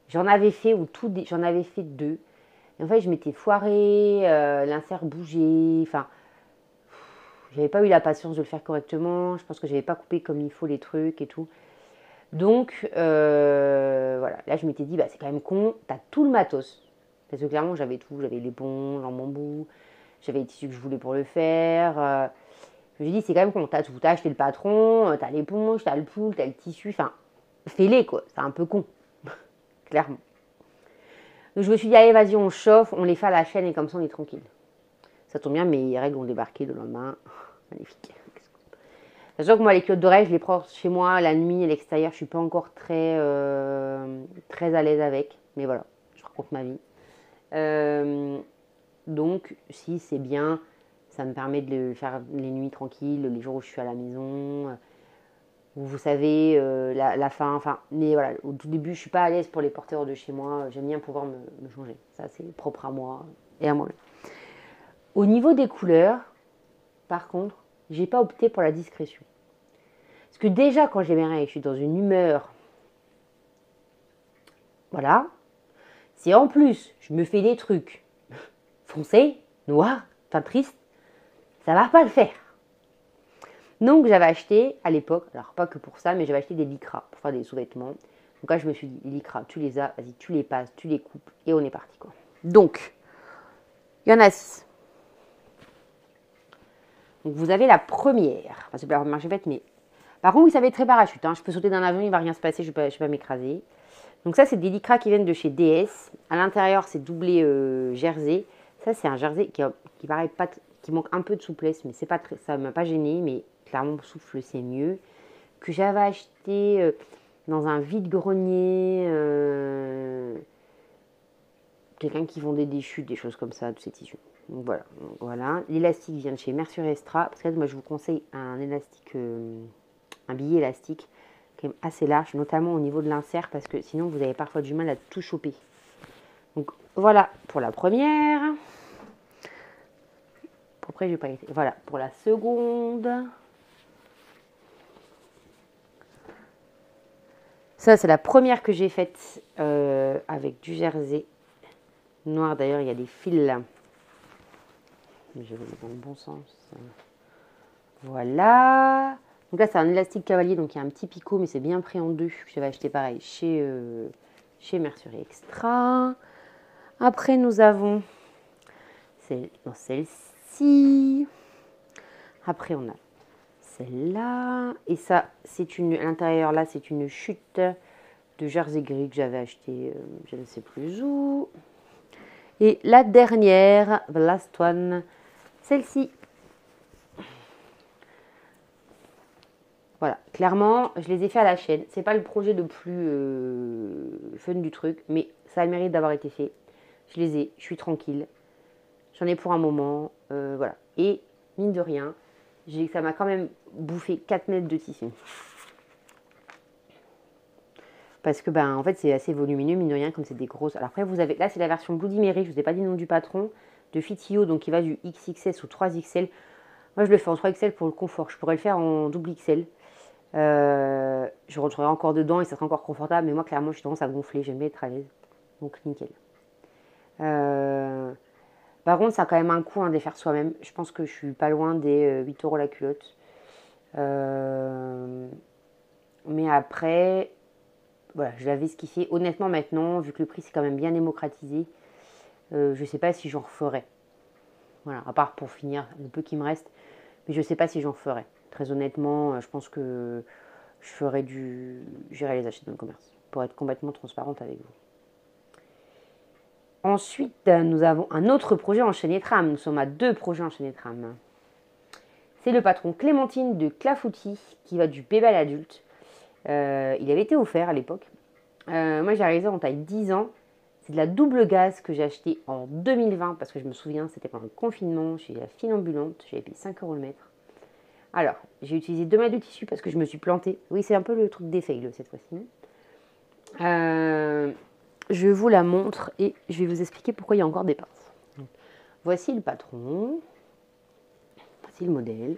[SPEAKER 1] J'en avais fait 2. Et en fait, je m'étais foirée, l'insert bougeait. Enfin, j'avais pas eu la patience de le faire correctement. Je pense que j'avais pas coupé comme il faut les trucs et tout. Donc, voilà. Là, je m'étais dit, c'est quand même con. T'as tout le matos. Parce que clairement, j'avais tout. J'avais les ponts, l'embambou. J'avais les tissus que je voulais pour le faire. Je me suis dit, c'est quand même con, t'as tout, t'as acheté le patron, t'as l'éponge, t'as le poule, t'as le tissu, enfin, fais-les quoi, c'est un peu con, clairement. Donc je me suis dit, allez vas-y, on chauffe, on les fait à la chaîne et comme ça on est tranquille. Ça tombe bien, mes règles ont débarqué le lendemain, magnifique. Sachant que moi les culottes d'oreilles, je les prends chez moi la nuit à l'extérieur, je suis pas encore très à l'aise avec, mais voilà, je raconte ma vie. Donc si c'est bien... Ça me permet de le faire les nuits tranquilles, les jours où je suis à la maison, où vous savez, la fin, enfin, mais voilà, au tout début, je ne suis pas à l'aise pour les porter hors de chez moi, j'aime bien pouvoir me changer. Ça, c'est propre à moi et à moi-même. Au niveau des couleurs, par contre, j'ai pas opté pour la discrétion. Parce que déjà, quand j'ai mes règles, je suis dans une humeur, voilà. Si en plus, je me fais des trucs foncés, noirs, enfin tristes, ça va pas le faire. Donc j'avais acheté à l'époque, alors pas que pour ça, mais j'avais acheté des lycras pour faire des sous-vêtements. Donc là je me suis dit, les lycras, tu les as, vas-y, tu les passes, tu les coupes et on est parti quoi. Donc, il y en a 6. Donc vous avez la première, enfin c'est pas la première que j'ai faite, mais par contre vous savez très parachute, hein. Je peux sauter d'un avion, il va rien se passer, je vais pas m'écraser. Donc ça c'est des lycras qui viennent de chez DS. À l'intérieur c'est doublé jersey. Ça, c'est un jersey qui paraît pas, qui manque un peu de souplesse, mais c'est pas très, ça m'a pas gêné, mais clairement, souffle, c'est mieux. Que j'avais acheté dans un vide-grenier, quelqu'un qui vendait des chutes, des choses comme ça, de ces tissus. Donc voilà, l'élastique vient de chez Mercure Extra, parce que là, moi je vous conseille un élastique, un billet élastique quand même assez large, notamment au niveau de l'insert, parce que sinon vous avez parfois du mal à tout choper. Donc voilà pour la première. Après, j'ai pas été. Voilà pour la seconde. Ça, c'est la première que j'ai faite avec du jersey noir. D'ailleurs, il y a des fils là. Je vais dans le bon sens. Voilà. Donc là, c'est un élastique cavalier, donc il y a un petit picot, mais c'est bien pris en deux. J'avais acheté pareil chez Mercury Extra. Après, nous avons celle-ci. Après, on a celle-là. Et ça, c'est une. À l'intérieur, là, c'est une chute de jersey gris que j'avais acheté, je ne sais plus où. Et la dernière, the last one, celle-ci. Voilà, clairement, je les ai fait à la chaîne. C'est pas le projet le plus fun du truc, mais ça a le mérite d'avoir été fait. Je les ai, je suis tranquille. J'en ai pour un moment, voilà. Et mine de rien, ça m'a quand même bouffé 4 mètres de tissu. Parce que, ben, en fait, c'est assez volumineux, mine de rien, comme c'est des grosses. Alors après, vous avez, là, c'est la version Bloody Mary, je ne vous ai pas dit le nom du patron, de Fitio, donc il va du XXS ou 3XL. Moi, je le fais en 3XL pour le confort. Je pourrais le faire en double XL. Je rentrerai encore dedans et ça sera encore confortable. Mais moi, clairement, je suis tendance à gonfler. J'aime bien être à l'aise. Donc, nickel. Par contre, ça a quand même un coût de les faire soi-même. Je pense que je suis pas loin des 8 € la culotte. Mais après, voilà, je l'avais esquissé. Honnêtement, maintenant, vu que le prix c'est quand même bien démocratisé, je ne sais pas si j'en referai. Voilà, à part pour finir le peu qui me reste. Mais je ne sais pas si j'en ferai. Très honnêtement, je pense que j'irai les acheter dans le commerce. Pour être complètement transparente avec vous. Ensuite, nous avons un autre projet en chaîne et trame. Nous sommes à 2 projets en chaîne et trame. C'est le patron Clémentine de Clafoutis qui va du bébé à l'adulte. Il avait été offert à l'époque. Moi, j'ai réalisé en taille 10 ans. C'est de la double gaze que j'ai acheté en 2020 parce que je me souviens, c'était pendant le confinement. Chez la file ambulante. J'avais payé 5 € le mètre. Alors, j'ai utilisé 2 mètres de tissu parce que je me suis plantée. Oui, c'est un peu le truc des fails cette fois-ci. Je vous la montre et je vais vous expliquer pourquoi il y a encore des pinces. Donc, voici le patron. Voici le modèle.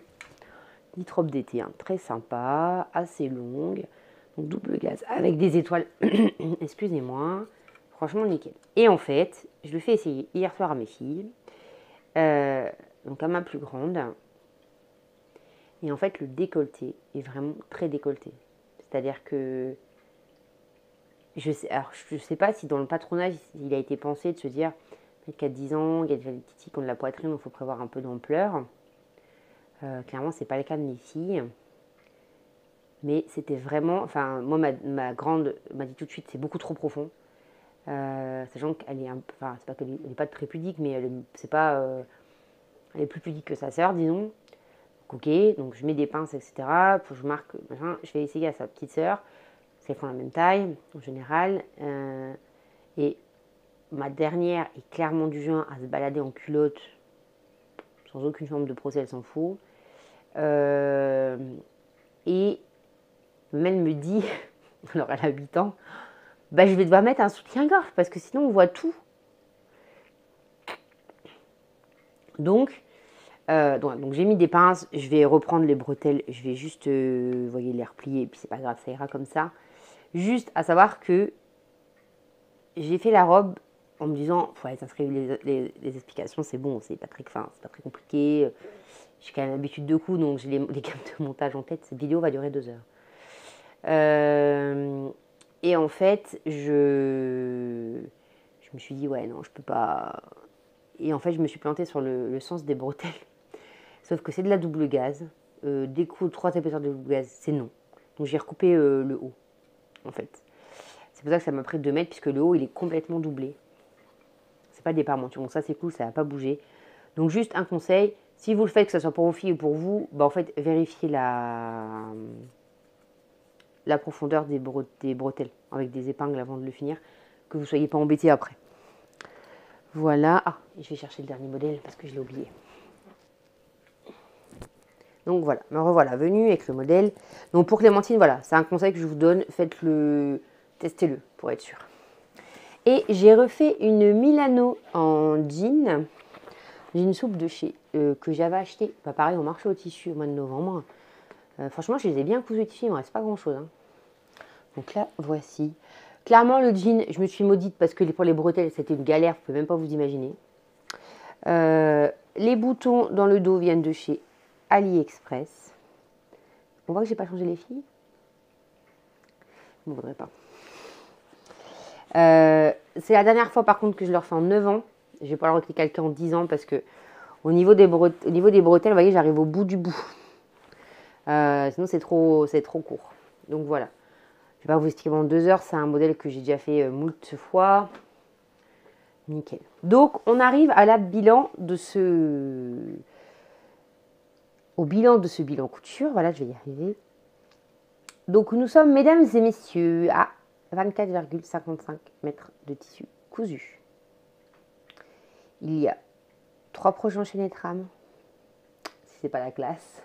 [SPEAKER 1] Petite robe d'été, hein, très sympa, assez longue. Donc double gaze avec des étoiles. Excusez-moi. Franchement, nickel. Et en fait, je le fais essayer hier soir à mes filles. Donc à ma plus grande. Et en fait, le décolleté est vraiment très décolleté. C'est-à-dire que je sais pas si dans le patronage, il a été pensé de se dire peut-être qu'à 10 ans, il y a déjà des titis qui ont de la poitrine, donc il faut prévoir un peu d'ampleur. Clairement, c'est pas le cas de mes filles. Mais c'était vraiment... Enfin, moi, ma grande m'a dit tout de suite, c'est beaucoup trop profond. Sachant qu'elle est un peu... Enfin, c'est pas qu'elle n'est pas très pudique, mais c'est pas... elle est plus pudique que sa sœur, disons. Donc, ok, donc je mets des pinces, etc. Faut que je marque, machin. Je vais essayer à sa petite sœur. Parce qu'elles font la même taille, en général. Et ma dernière est clairement du genre à se balader en culotte. Sans aucune forme de procès, elle s'en fout. Et même me dit, alors elle a 8 ans, bah, je vais devoir mettre un soutien-gorge parce que sinon on voit tout. Donc j'ai mis des pinces, je vais reprendre les bretelles, je vais juste, vous voyez, les replier, et puis c'est pas grave, ça ira comme ça. Juste à savoir que j'ai fait la robe en me disant, il faut aller s'inscrire les explications, c'est bon, c'est pas très compliqué. J'ai quand même l'habitude de coups, donc j'ai les gammes de montage en tête. Cette vidéo va durer 2 heures. Et en fait, je me suis dit, ouais, non, je peux pas. Et en fait, je me suis plantée sur le sens des bretelles. Sauf que c'est de la double gaze. Des coups, 3 épaisseurs de double gaze, c'est non. Donc j'ai recoupé le haut, en fait. C'est pour ça que ça m'a pris 2 mètres, puisque le haut, il est complètement doublé. pas des parmentures. Donc ça c'est cool, ça va pas bouger. Donc juste un conseil, si vous le faites, que ce soit pour vos filles ou pour vous, bah en fait vérifiez la profondeur des bretelles avec des épingles avant de le finir, que vous ne soyez pas embêtés après. Voilà. Ah, je vais chercher le dernier modèle parce que je l'ai oublié. Donc voilà, me revoilà venu avec le modèle. Donc pour Clémentine, voilà, c'est un conseil que je vous donne, faites-le, testez-le pour être sûr. Et j'ai refait une Milano en jean souple de chez que j'avais acheté, pas pareil, au marché au tissu au mois de novembre. Franchement, je les ai bien cousus au tissu, il ne me reste pas grand-chose. Hein. Donc là, voici. Clairement, le jean, je me suis maudite parce que pour les bretelles, c'était une galère, vous ne pouvez même pas vous imaginer. Les boutons dans le dos viennent de chez AliExpress. On voit que j'ai pas changé les filles. Je ne voudrais pas. C'est la dernière fois par contre que je leur fais en 9 ans. Je vais pas leur rectifier quelqu'un en 10 ans parce que au niveau des bretelles, vous voyez, j'arrive au bout du bout. Sinon, c'est trop court. Donc voilà. Je ne vais pas vous expliquer pendant 2 heures. C'est un modèle que j'ai déjà fait moult fois. Nickel. Donc, on arrive à la bilan de au bilan de ce bilan couture. Voilà, je vais y arriver. Donc, nous sommes, mesdames et messieurs, à 24,55 mètres de tissu cousu. Il y a 3 projets enchaînés de trame. Si c'est pas la classe.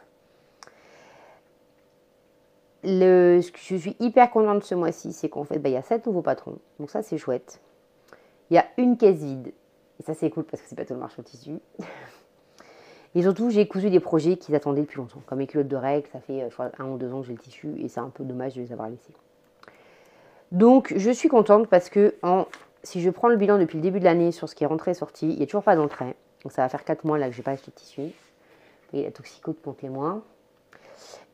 [SPEAKER 1] Ce que je suis hyper contente ce mois-ci, c'est qu'en fait, il y a 7 nouveaux patrons. Donc ça, c'est chouette. Il y a une caisse vide. Et ça, c'est cool parce que c'est pas tout le marché au tissu. Et surtout, j'ai cousu des projets qu'ils attendaient depuis longtemps. Comme les culottes de règles, ça fait je crois, 1 ou 2 ans que j'ai le tissu. Et c'est un peu dommage de les avoir laissés. Donc, je suis contente parce que si je prends le bilan depuis le début de l'année sur ce qui est rentré et sorti, il n'y a toujours pas d'entrée. Donc ça va faire 4 mois là que je n'ai pas acheté de tissu. Et la toxicote compte les mois.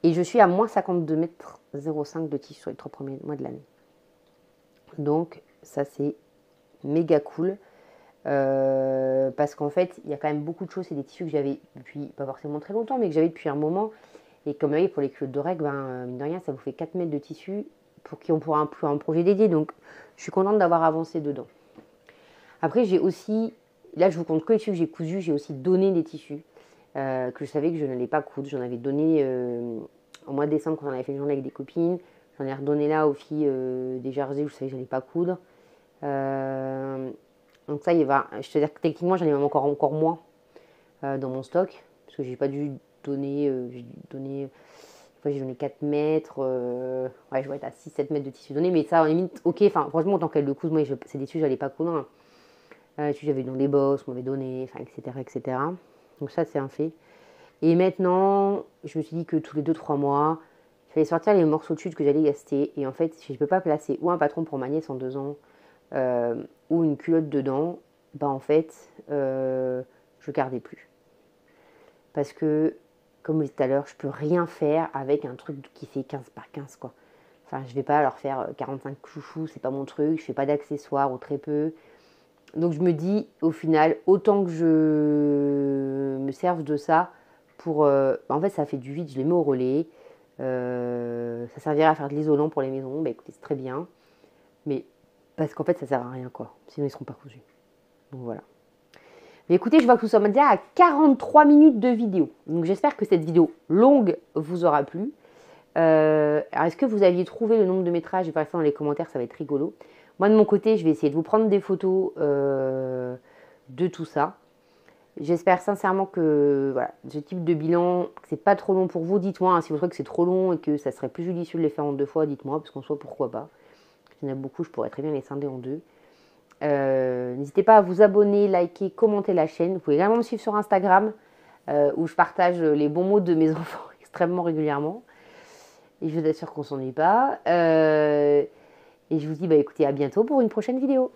[SPEAKER 1] Et je suis à moins 52,05 mètres de tissu sur les 3 premiers mois de l'année. Donc ça c'est méga cool. Parce qu'en fait, il y a quand même beaucoup de choses. C'est des tissus que j'avais depuis, pas forcément très longtemps, mais que j'avais depuis un moment. Et comme vous voyez, pour les culottes de règles, mine de rien, ça vous fait 4 mètres de tissu pour qui on pourra un projet dédié. Donc je suis contente d'avoir avancé dedans. Après, j'ai aussi, là je vous compte que les tissus que j'ai cousus, j'ai aussi donné des tissus. Que je savais que je n'allais pas coudre. J'en avais donné au mois de décembre quand on avait fait une journée avec des copines. J'en ai redonné là aux filles des jerseys où je savais que je n'allais pas coudre. Donc ça, je te dire que techniquement, j'en ai même encore moins dans mon stock. Parce que j'ai pas dû donner, j'ai donné 4 mètres. Ouais, je vais être à 6-7 mètres de tissu donné. Mais ça, en limite, ok, enfin, franchement, en tant qu'elle le couse, moi, c'est des tissus que je n'allais pas coudre. J'avais dans des bosses, on m'avait donné, enfin, etc., etc. Donc ça, c'est un fait. Et maintenant, je me suis dit que tous les 2-3 mois, il fallait sortir les morceaux de chute que j'allais gaster. Et en fait, si je ne peux pas placer ou un patron pour ma nièce en 2 ans, ou une culotte dedans, bah en fait, je gardais plus. Parce que, comme je disais tout à l'heure, je peux rien faire avec un truc qui fait 15 par 15, quoi. Enfin, je vais pas leur faire 45 chouchous, c'est pas mon truc. Je fais pas d'accessoires ou très peu. Donc je me dis, au final, autant que je me serve de ça pour... en fait, ça fait du vide, je les mets au relais. Ça servira à faire de l'isolant pour les maisons. Bah écoutez, c'est très bien. Mais parce qu'en fait, ça sert à rien, quoi. Sinon, ils ne seront pas cousus. Donc voilà. Mais écoutez, je vois que nous sommes déjà à 43 minutes de vidéo. Donc j'espère que cette vidéo longue vous aura plu. Alors, est-ce que vous aviez trouvé le nombre de métrages? Je vais faire ça dans les commentaires, ça va être rigolo. Moi, de mon côté, je vais essayer de vous prendre des photos de tout ça. J'espère sincèrement que voilà, ce type de bilan, que c'est pas trop long pour vous. Dites-moi hein, si vous trouvez que c'est trop long et que ça serait plus judicieux de les faire en 2 fois. Dites-moi, parce qu'en soit, pourquoi pas. Il y en a beaucoup, je pourrais très bien les scinder en 2. N'hésitez pas à vous abonner, liker, commenter la chaîne. Vous pouvez également me suivre sur Instagram, où je partage les bons mots de mes enfants extrêmement régulièrement. Et je vous assure qu'on ne s'ennuie pas. Et je vous dis, écoutez, à bientôt pour une prochaine vidéo.